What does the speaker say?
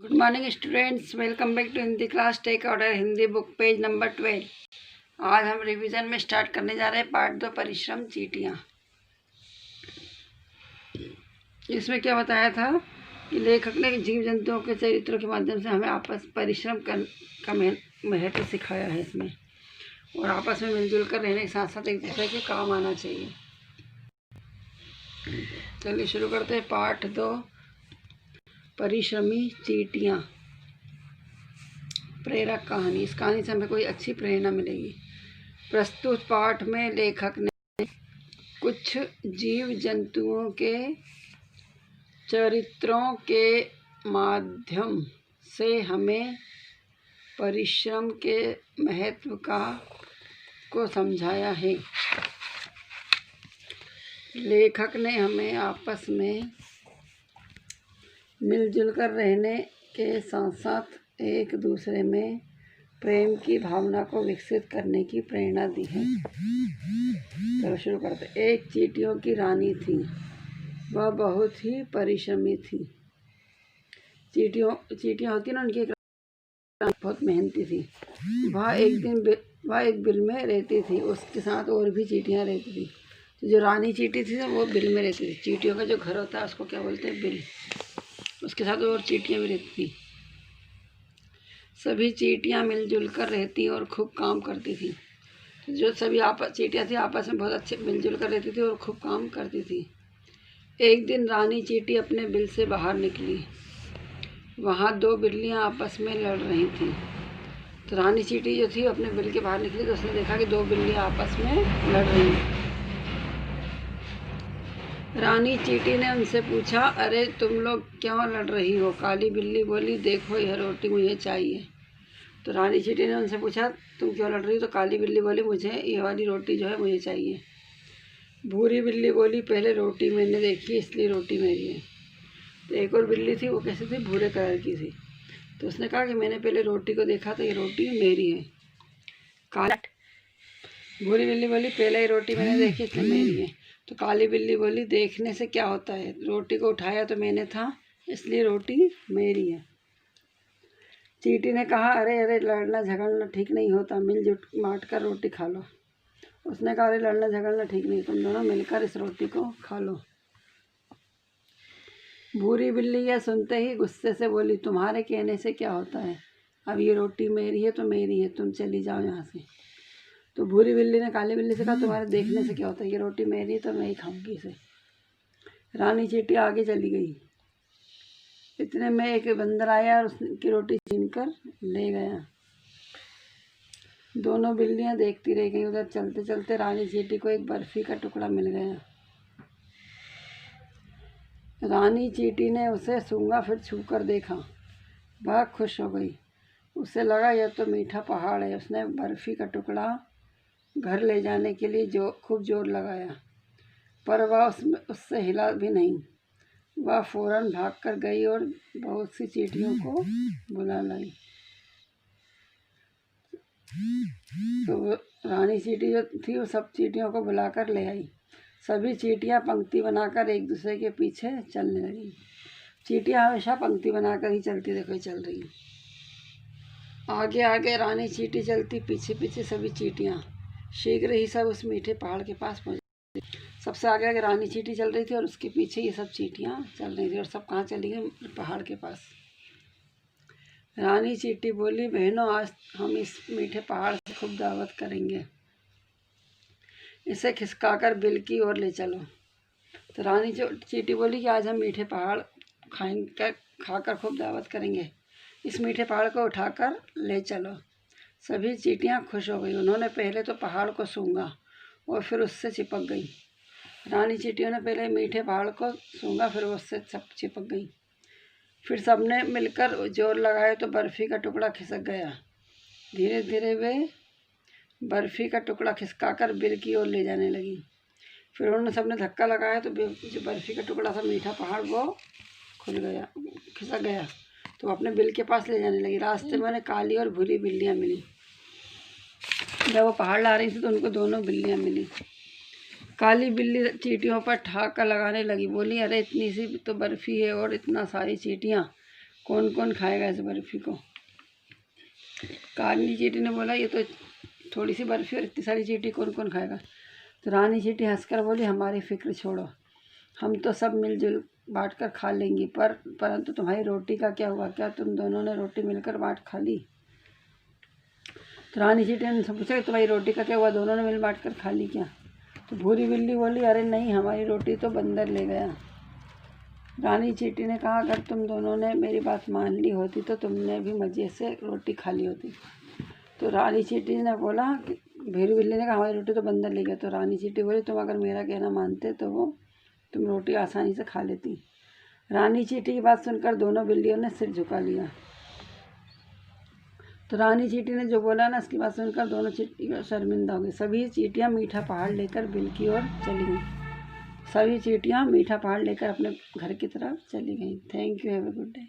Good morning students, welcome back to Hindi class. Take order Hindi book page number 12। आज हम revision में start करने जा रहे हैं पार्ट 2 परिश्रम चींटियाँ। इसमें क्या बताया था कि लेखक ने जीव जंतुओं के चरित्रों के माध्यम से हमें आपस परिश्रम का महत्व सिखाया है इसमें, और आपस में मिलजुल कर रहने के साथ साथ एक दूसरे के काम आना चाहिए। चलिए शुरू करते हैं पार्ट 2 परिश्रमी चींटियाँ। प्रेरक कहानी। इस कहानी से हमें कोई अच्छी प्रेरणा मिलेगी। प्रस्तुत पाठ में लेखक ने कुछ जीव जंतुओं के चरित्रों के माध्यम से हमें परिश्रम के महत्व को समझाया है। लेखक ने हमें आपस में मिलजुल कर रहने के साथ साथ एक दूसरे में प्रेम की भावना को विकसित करने की प्रेरणा दी है। चलो शुरू करते। एक चींटियों की रानी थी, वह बहुत ही परिश्रमी थी। चींटियाँ होती ना, उनकी बहुत मेहनती थी। वह एक बिल में रहती थी, उसके साथ और भी चींटियाँ रहती थी। तो जो रानी चींटी थी वो बिल में रहती थी। चींटियों का जो घर होता है उसको क्या बोलते हैं? बिल। उसके साथ और चींटियाँ भी रहती थी। सभी चींटियाँ मिलजुल कर रहती और खूब काम करती थी। जो सभी चींटियाँ थी आपस में बहुत अच्छे मिलजुल कर रहती थी और खूब काम करती थी। एक दिन रानी चींटी अपने बिल से बाहर निकली। वहाँ दो बिल्लियाँ आपस में लड़ रही थीं। तो रानी चींटी जो थी अपने बिल के बाहर निकली तो उसने देखा कि दो बिल्लियाँ आपस में लड़ रही हैं। रानी चींटी ने उनसे पूछा, अरे तुम लोग क्यों लड़ रही हो? काली बिल्ली बोली, देखो यह रोटी मुझे चाहिए। तो रानी चींटी ने उनसे पूछा, तुम क्यों लड़ रही हो? तो काली बिल्ली बोली, मुझे ये वाली रोटी जो है मुझे चाहिए। भूरी बिल्ली बोली, पहले रोटी मैंने देखी इसलिए रोटी मेरी है। तो एक और बिल्ली थी, वो कैसी थी? भूरे कलर की थी। तो उसने कहा कि मैंने पहले रोटी को देखा तो ये रोटी मेरी है। भूरी बिल्ली बोली, पहले ही रोटी मैंने देखी इसलिए मेरी है। तो काली बिल्ली बोली, देखने से क्या होता है? रोटी को उठाया तो मैंने था इसलिए रोटी मेरी है। चींटी ने कहा, अरे अरे लड़ना झगड़ना ठीक नहीं होता, मिलजुल बांट कर रोटी खा लो। उसने कहा, अरे लड़ना झगड़ना ठीक नहीं, तुम दोनों मिलकर इस रोटी को खा लो। भूरी बिल्ली यह सुनते ही गुस्से से बोली, तुम्हारे कहने से क्या होता है? अब ये रोटी मेरी है तो मेरी है, तुम चली जाओ यहाँ से। तो भूरी बिल्ली ने काली बिल्ली से कहा, तुम्हारे देखने से क्या होता है? ये रोटी मेरी है तो मैं ही खाऊंगी इसे। रानी चींटी आगे चली गई। इतने में एक बंदर आया और उसकी रोटी छीन कर ले गया। दोनों बिल्लियां देखती रह गई। उधर चलते चलते रानी चींटी को एक बर्फी का टुकड़ा मिल गया। रानी चींटी ने उसे सूंघा, फिर छू कर देखा। वह खुश हो गई। उसे लगा यह तो मीठा पहाड़ है। उसने बर्फी का टुकड़ा घर ले जाने के लिए खूब जोर लगाया, पर वह उससे हिला भी नहीं। वह फौरन भागकर गई और बहुत सी चींटियों को बुला लाई। तो रानी चींटी जो थी वो सब चींटियों को बुलाकर ले आई। सभी चींटियां पंक्ति बनाकर एक दूसरे के पीछे चलने लगी। चींटियां हमेशा पंक्ति बनाकर ही चलती, देखो चल रही। आगे आगे रानी चींटी चलती, पीछे पीछे सभी चींटियां। शीघ्र ही सब उस मीठे पहाड़ के पास पहुंच। सबसे आगे आगे रानी चींटी चल रही थी और उसके पीछे ये सब चींटियां चल रही थी। और सब कहाँ चली गई? पहाड़ के पास। रानी चींटी बोली, बहनों आज हम इस मीठे पहाड़ से खूब दावत करेंगे, इसे खिसकाकर बिल की ओर ले चलो। तो रानी चींटी बोली कि आज हम मीठे पहाड़ खाकर खूब दावत करेंगे, इस मीठे पहाड़ को उठाकर ले चलो। सभी चींटियां खुश हो गई। उन्होंने पहले तो पहाड़ को सूंघा और फिर उससे चिपक गई। रानी चींटियों ने पहले मीठे पहाड़ को सूंघा, फिर वो उससे चिपक गई। फिर सबने मिलकर जोर लगाया तो बर्फ़ी का टुकड़ा खिसक गया। धीरे धीरे वे बर्फ़ी का टुकड़ा खिसकाकर बिल की ओर ले जाने लगी। फिर उन्होंने सबने धक्का लगाया तो जो बर्फ़ी का टुकड़ा था, मीठा पहाड़, वो खुल गया, खिसक गया। तो अपने बिल के पास ले जाने लगी। रास्ते में उन्हें काली और भूरी बिल्लियाँ मिली। जब वो पहाड़ ला रही थी तो उनको दोनों बिल्लियाँ मिली। काली बिल्ली चींटियों पर ठहाका लगाने लगी, बोली, अरे इतनी सी तो बर्फ़ी है और इतना सारी चींटियाँ, कौन कौन खाएगा इस बर्फ़ी को। काली चींटी ने बोला ये तो थोड़ी सी बर्फ़ी और इतनी सारी चींटी कौन कौन खाएगा। तो रानी चींटी हंसकर बोली हमारी फ़िक्र छोड़ो, हम तो सब मिलजुल बांट कर खा लेंगी, परंतु तुम्हारी रोटी का क्या हुआ, क्या तुम दोनों ने रोटी मिलकर बांट खा ली। तो रानी चींटी ने उनसे पूछा कि तुम्हारी रोटी का क्या हुआ, दोनों ने मिल बांट कर खा ली क्या। तो भूरी बिल्ली बोली अरे नहीं, हमारी रोटी तो बंदर ले गया। रानी चींटी ने कहा अगर तुम दोनों ने मेरी बात मान ली होती तो तुमने भी मज़े से रोटी खा ली होती। तो रानी चींटी ने बोला कि भूरी बिल्ली ने कहा हमारी रोटी तो बंदर ले गया। तो रानी चींटी बोली तुम अगर मेरा कहना मानते तो तुम रोटी आसानी से खा लेती। रानी चींटी की बात सुनकर दोनों बिल्लियों ने सिर झुका लिया। तो रानी चींटी ने जो बोला ना, उसकी बात सुनकर दोनों चींटियाँ शर्मिंदा हो गई। सभी चींटियाँ मीठा पहाड़ लेकर बिल की ओर चली गईं। सभी चींटियाँ मीठा पहाड़ लेकर अपने घर की तरफ चली गईं। Thank you, have a good day.